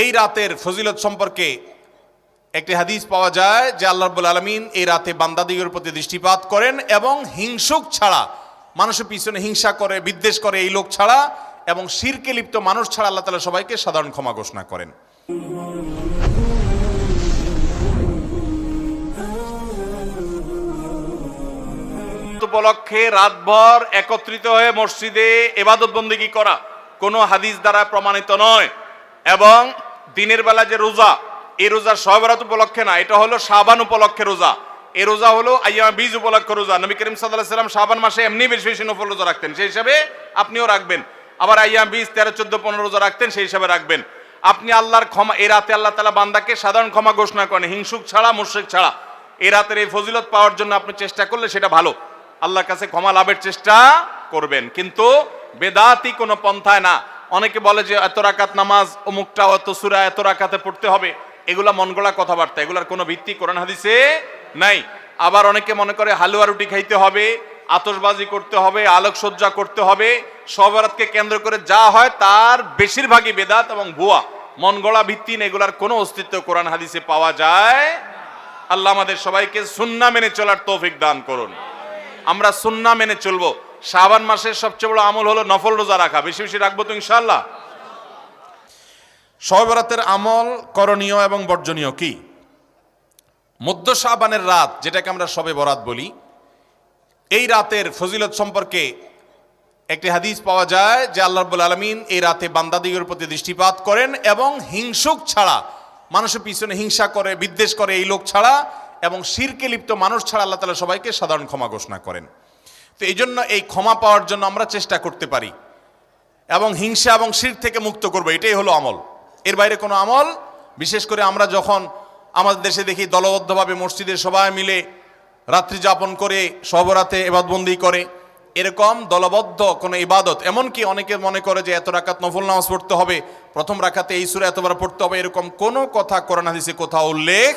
এই রাতের ফজিলত সম্পর্কে একটি হাদিস পাওয়া যায় যে আল্লাহ রাব্বুল আলামিন এই রাতে বান্দাদিগের প্রতি দৃষ্টিপাত করেন এবং হিংসুক ছাড়া, মানুষের পিছনে হিংসা করে বিদ্বেষ করে এই লোক ছাড়া এবং শিরকে লিপ্ত মানুষ ছাড়া আল্লাহ তাআলা সবাইকে সাধারণ ক্ষমা ঘোষণা করেন। উপলক্ষে রাতভর একত্রিত হয়ে মসজিদে ইবাদত বন্দেগী করা কোনো হাদিস দ্বারা প্রমাণিত নয়। এবং দিনের বেলা যে রোজা, এই রোজা শবে বরাত উপলক্ষে না, এটা হলো শাবান উপলক্ষে রোজা। এই রোজা হলো আইয়াম বীজ উপলক্ষে রোজা। নবী করিম সাল্লাল্লাহু আলাইহি ওয়াসাল্লাম শাবান মাসে এমনি বেশি বেশি নফল রোজা রাখতেন, সেই হিসাবে আপনিও রাখবেন। আবার আইয়াম বীজ 13, 14, 15 রোজা রাখতেন, সেই হিসাবে রাখবেন। আপনি আল্লাহর ক্ষমা, এই রাতে আল্লাহ তাআলা বান্দাকে সাধারণ ক্ষমা ঘোষণা করেন, হিংসুক ছাড়া, মুশরিক ছাড়া। এই রাতের এই ফজিলত পাওয়ার জন্য আপনি চেষ্টা করলে সেটা ভালো, আল্লাহর কাছে ক্ষমা লাভের চেষ্টা করবেন, কিন্তু বেদাতি কোনো পন্থায় না। অনেকে বলে যে এত রাকাত নামাজ, অমুকটা এত সূরা এত রাকাতে পড়তে হবে, এগুলা মন গড়া কথাবার্তা, এগুলার কোনো ভিত্তি কোরআন হাদিসে নাই। আবার অনেকে মনে করে হালুয়া রুটি খাইতে হবে, আতশবাজি করতে হবে, আলোকসজ্জা করতে হবে। শবে বরাতকে কেন্দ্র করে যা হয় তার বেশিরভাগই বেদাত এবং ভুয়া, মন গড়া ভিত্তিহীন, এগুলার কোনো অস্তিত্ব কোরআন হাদিসে পাওয়া যায়। আল্লাহ আমাদের সবাইকে সুন্নাহ মেনে চলার তৌফিক দান করুন। আমরা সুন্নাহ মেনে চলবো। শাবান মাসের সবচেয়ে বড় আমল হলো নফল রোজা রাখা, বেশি বেশি রাখবো তো ইনশাআল্লাহ। শবে বরাতের আমল করণীয় এবং বর্জনীয় কি? মধ্য শাবানের রাত, যেটাকে আমরা শবে বরাত বলি, এই রাতের ফজিলত সম্পর্কে একটি হাদিস পাওয়া যায় যে আল্লাহ রাব্বুল আলামিন এই রাতে বান্দাদিগের প্রতি দৃষ্টিপাত করেন এবং হিংসুক ছাড়া, মানুষের পিছনে হিংসা করে বিদ্বেষ করে এই লোক ছাড়া এবং শিরকে লিপ্ত মানুষ ছাড়া আল্লাহ তাআলা সবাইকে সাধারণ ক্ষমা ঘোষণা করেন। তো এই জন্য এই ক্ষমা পাওয়ার জন্য আমরা চেষ্টা করতে পারি এবং হিংসা এবং শিরক থেকে মুক্ত করবো, এটাই হলো আমল। এর বাইরে কোনো আমল, বিশেষ করে আমরা যখন আমাদের দেশে দেখি দলবদ্ধভাবে মসজিদে সবাই মিলে রাত্রি যাপন করে শবে বরাতে ইবাদতবন্দি করে, এরকম দলবদ্ধ কোনো ইবাদত, এমনকি অনেকে মনে করে যে এত রাকাত নফল নামাজ পড়তে হবে, প্রথম রাকাতে এই সূরা এতবার পড়তে হবে, এরকম কোনো কথা কোরআন হাদিসে কোথাও উল্লেখ।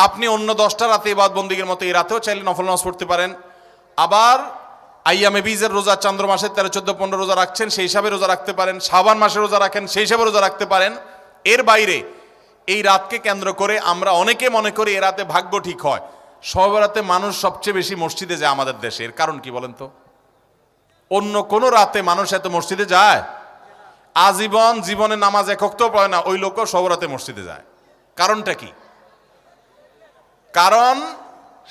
আপনি অন্য 10টা রাতে ইবাদতবন্দির মতো এই রাতেও চাইলে নফল নামাজ পড়তে পারেন। আবার আইয়ামে বীজের রোজা, চন্দ্র মাসের 13, 14, 15 রোজা রাখছেন, সেই হিসাবে রোজা রাখতে পারেন। শাবান মাসে রোজা রাখেন, সেই হিসাবে রোজা রাখতে পারেন। এর বাইরে এই রাতকে কেন্দ্র করে আমরা অনেকে মনে করি এ রাতে ভাগ্য ঠিক হয়। শবে বরাতে মানুষ সবচেয়ে বেশি মসজিদে যায় আমাদের দেশে, এর কারণ কি বলেন তো? অন্য কোন রাতে মানুষ এত মসজিদে যায়? আজীবন জীবনে নামাজ এক ওয়াক্তও পড়ে না, ওই লোকও শবে বরাতে মসজিদে যায়। কারণটা কি? কারণ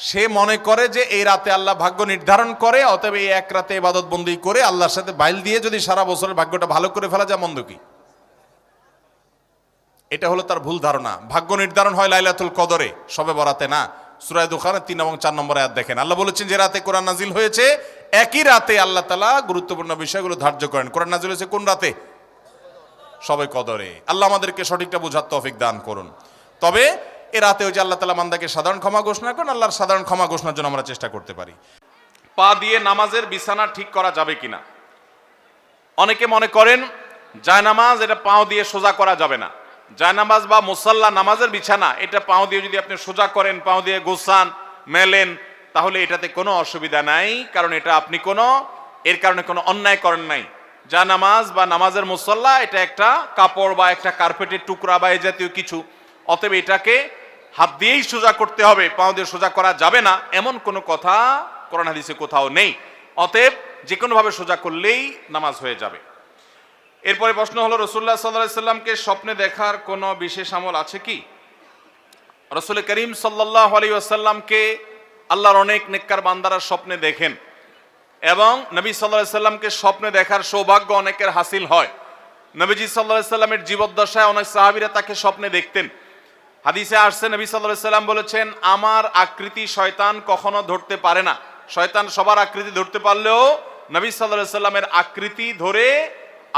সে মনে করে যে এই রাতে আল্লাহ ভাগ্য নির্ধারণ করে, অতএব এই এক রাতে ইবাদত বন্দি করে আল্লাহর সাথে বাইল দিয়ে যদি সারা বছরের ভাগ্যটা ভালো করে ফেলা যায়, মন্দ কি? এটা হলো তার ভুল ধারণা। ভাগ্য নির্ধারণ হয় লাইলাতুল কদরে, শবে বরাতে না। সূরা দুখানের 3 এবং 4 নম্বর আয়াত দেখেন, আল্লাহ বলেছেন যে রাতে কোরআন নাজিল হয়েছে, একই রাতে আল্লাহ তাআলা গুরুত্বপূর্ণ বিষয়গুলো ধার্য করেন। কোরআন নাজিল হয়েছে কোন রাতে? শবে কদরে। আল্লাহ আমাদেরকে সঠিকটা বোঝার তৌফিক দান করুন। তবে এ রাতে ওই যে আল্লাহ তাআলা বান্দাকে সাধারণ ক্ষমা ঘোষণা করেন, আল্লাহর সাধারণ ক্ষমা ঘোষণার জন্য আমরা চেষ্টা করতে পারি। পা দিয়ে নামাজের বিছানা ঠিক করা যাবে কিনা? অনেকে মনে করেন জায়নামাজ এটা পাও দিয়ে সোজা করা যাবে না। জায়নামাজ বা মুসাল্লা, নামাজের বিছানা, এটা পাও দিয়ে যদি আপনি সোজা করেন, পাও দিয়ে গোছান, মেলেন, তাহলে এটাতে কোনো অসুবিধা নাই, কারণ এটা আপনি এর কারণে কোনো অন্যায় করেন নাই। জায়নামাজ বা নামাজের মুসাল্লা এটা একটা কাপড় বা একটা কার্পেটের টুকরা বা এই জাতীয় কিছু, অতএব এটাকে হাত দিয়েই সোজা করতে হবে, পাও দিয়ে সোজা করা যাবে না, এমন কোনো কথা কোরআন হাদিসে কোথাও নেই। অতএব যে কোনো ভাবে সোজা করলেই নামাজ হয়ে যাবে। এরপরে প্রশ্ন হলো, রাসূলুল্লাহ সাল্লাল্লাহু আলাইহি সাল্লামকে স্বপ্নে দেখার কোনো বিশেষ আমল আছে কি? রাসূল করিম সাল্লাল্লাহু আলাইহি ওয়াসাল্লামকে আল্লাহর অনেক নেককার বান্দারা স্বপ্নে দেখেন এবং নবী সাল্লাল্লাহু আলাইহি সাল্লামকে স্বপ্নে দেখার সৌভাগ্য অনেকের হাসিল হয়। নবীজি সাল্লাল্লাহু আলাইহি সাল্লামের জীবদ্দশায় অনেক সাহাবীরা তাকে স্বপ্নে দেখতেন। হাদিসে আসছে, নবী সাল্লাল্লাহু আলাইহি সাল্লাম বলেছেন, আমার আকৃতি শয়তান কখনো ধরতে পারে না। শয়তান সবার আকৃতি ধরতে পারলেও নবী সাল্লাল্লাহু আলাইহি সাল্লামের আকৃতি ধরে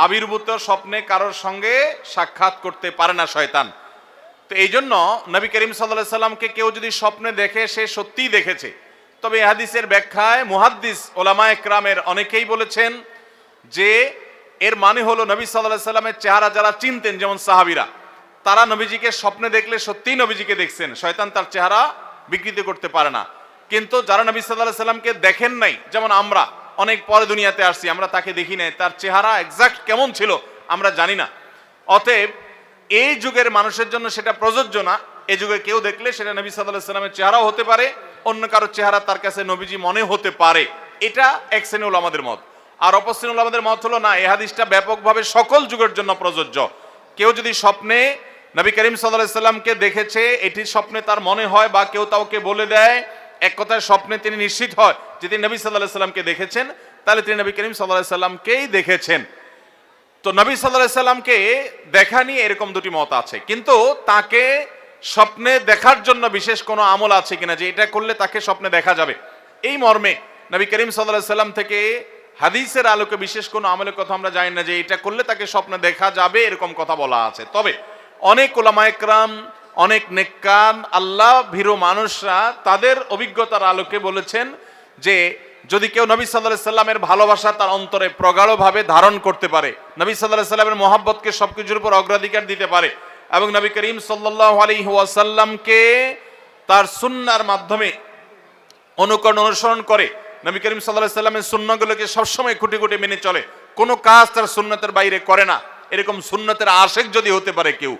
আবির্ভূত স্বপ্নে কারোর সঙ্গে সাক্ষাৎ করতে পারে না শয়তান। তো এই জন্য নবী করিম সাল্লাল্লাহু আলাইহি সাল্লামকে কেউ যদি স্বপ্নে দেখে, সে সত্যিই দেখেছে। তবে এই হাদিসের ব্যাখ্যায় মুহাদ্দিস ওলামায়ে কেরামের অনেকেই বলেছেন যে এর মানে হলো নবী সাল্লাল্লাহু আলাইহি সাল্লামের চেহারা যারা চিনতেন, যেমন সাহাবীরা, তারা নবীজিকে স্বপ্নে দেখলে সত্যিই নবীজিকে দেখছেন, শয়তান তার চেহারা বিকৃত করতে পারে না। কিন্তু যারা নবী সাল্লাল্লাহু আলাইহি সাল্লামকে দেখেন নাই, যেমন আমরা অনেক পরে দুনিয়াতে আসছি, আমরা তাকে দেখি নাই, তার চেহারা এক্সাক্ট কেমন ছিল আমরা জানি না। অতএব এই যুগের মানুষের জন্য সেটা প্রযোজ্য না। এই যুগে কেউ দেখলে সেটা নবী সাল্লাল্লাহু আলাইহি সাল্লামের চেহারাও হতে পারে, অন্য কারো চেহারা তার কাছে নবীজি মনে হতে পারে। এটা এক শ্রেণী উলামাদের মত। আর অপর শ্রেণী উলামাদের মত হলো না, এই হাদিসটা ব্যাপকভাবে সকল যুগের জন্য প্রযোজ্য। কেউ যদি স্বপ্নে নবী করিম সাল্লাল্লাহু আলাইহি সাল্লামকে দেখেছে, এটি স্বপ্নে তার মনে হয়, বা কেউ তাকে বলে দেয়, এক কথায় স্বপ্নে তিনি নিশ্চিত হয় যে তিনি নবী সাল্লাল্লাহু আলাইহি সাল্লামকে দেখেছেন, তাহলে তিনি নবী করিম সাল্লাল্লাহু আলাইহি সাল্লামকেই দেখেছেন। তো নবী সাল্লাল্লাহু আলাইহি সাল্লামকে দেখা নিয়ে এরকম দুটি মত আছে, কিন্তু তাকে স্বপ্নে দেখার জন্য বিশেষ কোনো আমল আছে কিনা, যে এটা করলে তাকে স্বপ্নে দেখা যাবে, এই মর্মে নবী করিম সাল্লাল্লাহু আলাইহি সাল্লাম থেকে হাদিসের আলোকে বিশেষ কোনো আমলের কথা আমরা জানি না যে এটা করলে তাকে স্বপ্নে দেখা যাবে, এরকম কথা বলা আছে। তবে অনেক উলামায়ে কেরাম, অনেক নেককার আল্লাহ ভীরু মানুষরা তাদের অভিজ্ঞতার আলোকে বলেছেন যে যদি কেউ নবী সাল্লাল্লাহু আলাইহি সাল্লামের ভালোবাসা তার অন্তরে প্রগাঢ়ভাবে ধারণ করতে পারে, নবী সাল্লাল্লাহু আলাইহি সাল্লামের মহব্বতকে সবকিছুর উপর অগ্রাধিকার দিতে পারে, এবং নবী করিম সাল্লাল্লাহু আলাইহি ওয়াসাল্লামকে তার সুন্নাহর মাধ্যমে অনুকরণ অনুসরণ করে, নবী করিম সাল্লাল্লাহু আলাইহি সাল্লামের সুন্নাহগুলোকে সবসময় খুঁটি খুঁটি মেনে চলে, কোনো কাজ তার সুন্নতের বাইরে করে না, এরকম সুন্নতের আশিক যদি হতে পারে কেউ,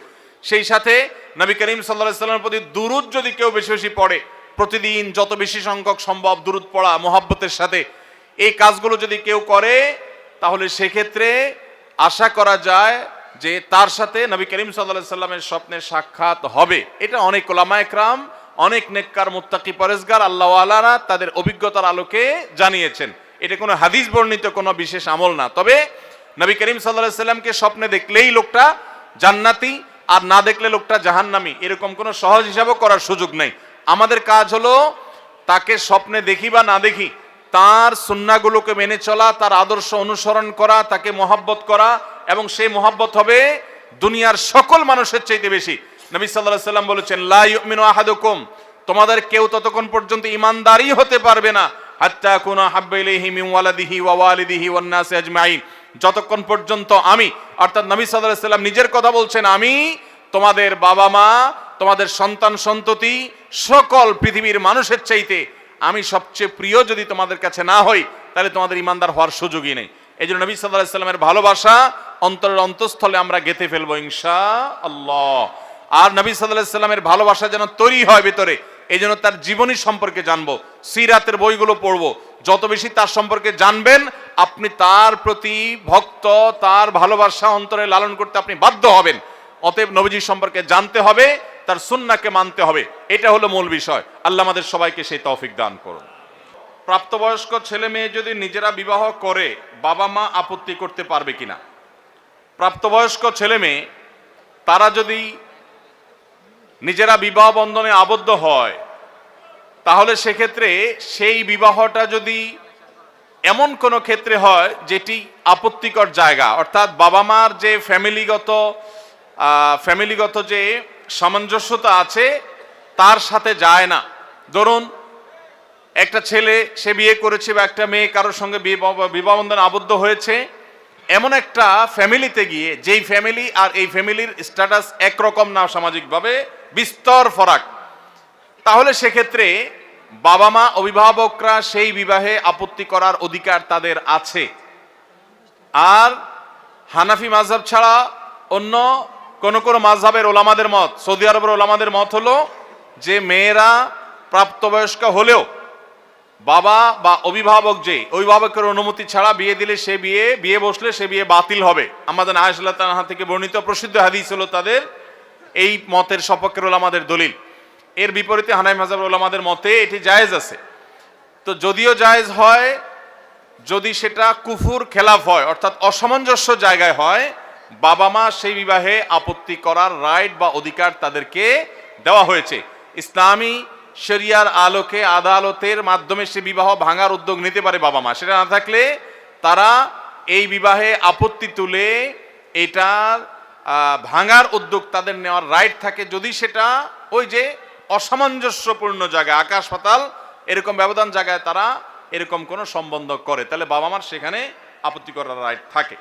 সেই সাথে নবী করিম সাল্লাল্লাহু আলাইহি সাল্লামের প্রতি দুরূদ যদি কেউ বেশি বেশি পড়ে, প্রতিদিন যত বেশি সংখ্যক সম্ভব দুরূদ পড়া মুহাব্বতের সাথে, এই কাজগুলো যদি কেউ করে, তাহলে সেক্ষেত্রে আশা করা যায় যে তার সাথে নবী করিম সাল্লাল্লাহু আলাইহি সাল্লামের স্বপ্নের সাক্ষাৎ হবে। এটা অনেক উলামায়ে কেরাম, অনেক নেককার মুত্তাকি পরেজগার আল্লাহওয়ালারা তাদের অভিজ্ঞতার আলোকে জানিয়েছেন। এটা কোনো হাদিস বর্ণিত কোনো বিশেষ আমল না। তবে নবী করিম সাল্লাল্লাহু আলাইহি সাল্লামকে স্বপ্নে দেখলেই লোকটা জান্নাতি, আর না দেখলে লোকটা জাহান্নামী, এরকম কোনো সহজ হিসাবও করার সুযোগ নেই। আমাদের কাজ হলো তাকে স্বপ্নে দেখি বা না দেখি, তার সুন্নাহগুলোকে মেনে চলা, তার আদর্শ অনুসরণ করা, তাকে মহব্বত করা, এবং সেই মহব্বত হবে দুনিয়ার সকল মানুষের চাইতে বেশি। নবী সাল্লাল্লাহু আলাইহি সাল্লাম বলেছেন, লা ইউমিনু আহাদুকুম, তোমাদের কেউ ততক্ষণ পর্যন্ত ঈমানদারই হতে পারবে না, হাত্তা কুনা হাব্বা ইলাইহি মিন ওয়ালাদিহি ওয়া ওয়ালিদিহি ওয়ান নাসি আজমাইন, যতক্ষণ পর্যন্ত আমি, অর্থাৎ নবী সাল্লাল্লাহু আলাইহি সাল্লাম নিজের কথা বলছেন, আমি তোমাদের বাবা মা, তোমাদের সন্তান সন্ততি, সকল পৃথিবীর মানুষের চাইতে আমি সবচেয়ে প্রিয় যদি তোমাদের কাছে না হই, তাহলে তোমাদের ঈমানদার হওয়ার সুযোগই নেই। এই জন্য নবী সাল্লাল্লাহু আলাইহি সাল্লামের ভালোবাসা অন্তরের অন্তঃস্থলে আমরা গেঁথে ফেলবো ইনশাআল্লাহ। আর নবী সাল্লাল্লাহু আলাইহি সাল্লামের ভালোবাসা যেন তৈরি হয় ভিতরে, এই জন্য তার জীবনী সম্পর্কে জানবো, সিরাতের বইগুলো পড়বো। যত বেশি তার সম্পর্কে জানবেন, আপনি তার প্রতি ভক্ত, তার ভালোবাসা অন্তরে লালন করতে আপনি বাধ্য হবেন। অতএব নবীজির সম্পর্কে জানতে হবে, তার সুন্নাহকে মানতে হবে, এটা হলো মূল বিষয়। আল্লাহ আমাদের সবাইকে সেই তৌফিক দান করুন। প্রাপ্তবয়স্ক ছেলে মেয়ে যদি নিজেরা বিবাহ করে, বাবা মা আপত্তি করতে পারবে কিনা? প্রাপ্তবয়স্ক ছেলে মেয়ে তারা যদি নিজেরা বিবাহ বন্ধনে আবদ্ধ হয়, তাহলে সেক্ষেত্রে সেই বিবাহটা যদি এমন কোনো ক্ষেত্রে হয় যেটি আপত্তিকর জায়গা, অর্থাৎ বাবা মার যে ফ্যামিলিগত যে সামঞ্জস্যতা আছে তার সাথে যায় না। ধরুন একটা ছেলে সে বিয়ে করেছে, বা একটা মেয়ে কারোর সঙ্গে বিবাহ বন্ধনে আবদ্ধ হয়েছে, এমন একটা ফ্যামিলিতে গিয়ে যেই ফ্যামিলি আর এই ফ্যামিলির স্ট্যাটাস একরকম না, সামাজিকভাবে বিস্তর ফারাক, তাহলে সেক্ষেত্রে বাবা মা অভিভাবকরা সেই বিবাহে আপত্তি করার অধিকার তাদের আছে। আর হানাফি মাযহাব ছাড়া অন্য কোন কোন মাযহাবের ওলামাদের মত, সৌদি আরবের ওলামাদের মত হলো যে মেয়েরা প্রাপ্তবয়স্ক হলেও বাবা বা অভিভাবক, যে অভিভাবকের অনুমতি ছাড়া বিয়ে দিলে সে বিয়ে বসলে সে বিয়ে বাতিল হবে। আমাদের আয়েশা রাদিয়াল্লাহু তাআলা থেকে বর্ণিত প্রসিদ্ধ হাদিস হলো তাদের এই মতের সপক্ষের ওলামাদের দলিল। এর বিপরীতে হানাফি মাযহাবের ওলামাদের মতে এটি জায়েজ আছে। তো যদিও জায়েজ হয়, যদি সেটা কুফুর খেলাফ হয়, অর্থাৎ অসামঞ্জস্য জায়গায় হয়, বাবা মা সেই বিবাহে আপত্তি করার রাইট বা অধিকার তাদেরকে দেওয়া হয়েছে। ইসলামী শরিয়ার আলোকে আদালতের মাধ্যমে সে বিবাহ ভাঙার উদ্যোগ নিতে পারে বাবা মা। সেটা না থাকলে তারা এই বিবাহে আপত্তি তুলে এটার ভাঙার উদ্যোগ তাদের নেওয়ার রাইট থাকে, যদি সেটা ওই যে অসামঞ্জস্যপূর্ণ জায়গায়, আকাশ পাতাল এরকম ব্যবধান জায়গায় তারা এরকম কোনো সম্বন্ধ করে, তাহলে বাবা মার সেখানে আপত্তি করার রাইট থাকে।